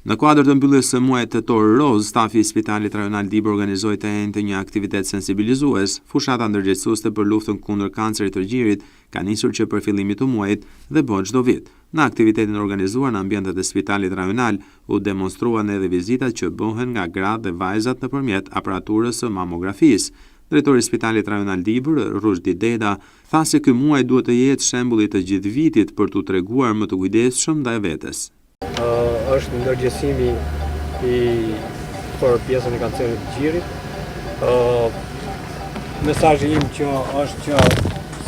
Në kuadër të mbylljes së muajit tetor roz, stafi i Spitalit Rajonal Dibër organizoi të enjte një aktivitet sensibilizues. Fushata ndërgjegjësuese për luftën kundër kancerit të gjirit ka nisur që për fillimit të muajit dhe bën çdo vit. Në aktivitetin organizuar në ambientet e Spitalit Rajonal u demonstruan edhe vizitat që bëhen nga gratë dhe vajzat nëpërmjet aparaturës së mamografisë. Drejtori i Spitalit Rajonal Dibër, Rushdi Deda, tha se ky muaj duhet të jetë shembulli të gjithë vitit për t'u treguar më të kujdesshëm ndaj vetes. Është ndërgjegjësimi për pjesën e kancerit të gjirit. Mesazhi im që është që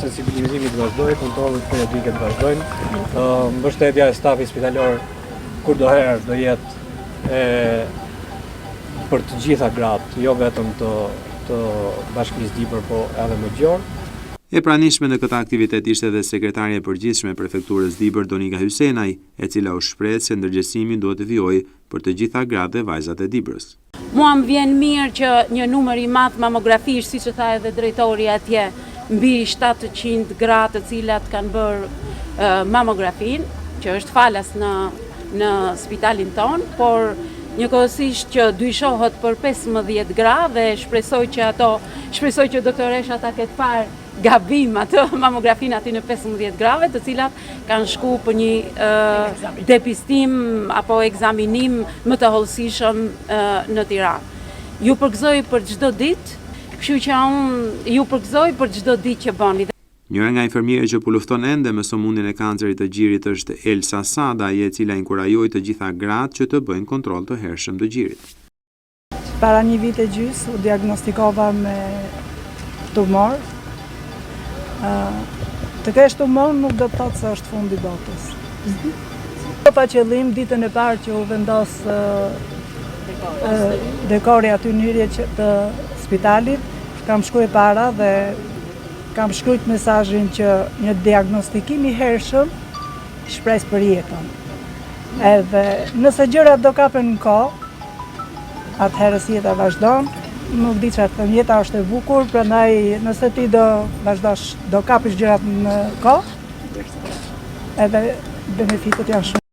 sensibilizimi të vazhdojë, kontrollet periodike të vazhdojnë. Mbështetja e stafit spitalor kurdoherë do jetë për të gjitha gratë, jo vetëm të Bashkisë Dibër, po edhe më gjior. E pranishme në këtë aktivitet ishte edhe sekretarja e përgjithshme e prefekturës Dibër, Donika Hysenaj, e cila u shpreh se ndërgjegjësimi duhet të vijojë për të gjitha gratë dhe vajzat e Dibrës. Mua më vjen mirë që një numër i madh mamografish, siç e tha edhe drejtori atje, mbi 700 gratë të cilat kanë bërë mamografin, që është falas në spitalin ton, por njëkohësisht që dyshohet për 15 gra dhe shpresoj që doktoresha ta ketë parë gabim atë mamografin aty në 15 grave, të cilat kanë shku për një depistim apo ekzaminim më të hollësishëm në Tiranë. Ju përgëzoj për çdo ditë, kështu që unë ju përgëzoj për çdo ditë që bëni. Njëra nga infermierët që po lufton ende me sëmundjen e kancerit të gjirit është Elsa Sada, e cila inkurajoi të gjitha gratë që të bëjnë kontroll të hershëm të gjirit. Para një vite gjys u diagnostikova me tumor. Të kesh tumor nuk do të thotë se është fundi botës. Pa qëllim ditën e parë që u vendos dekori aty në hyrje të spitalit, kam shkruar para dhe kam shkruar mesazhin që një diagnostikim i hershëm shpresë për jetën. Edhe nëse gjërat do kapen në kohë, atëherë jeta vazhdon. Nuk di çfarë them, jeta është e bukur, prandaj nëse ti do vazhdosh, do kapësh gjërat në kohë, edhe benefitet janë shumë.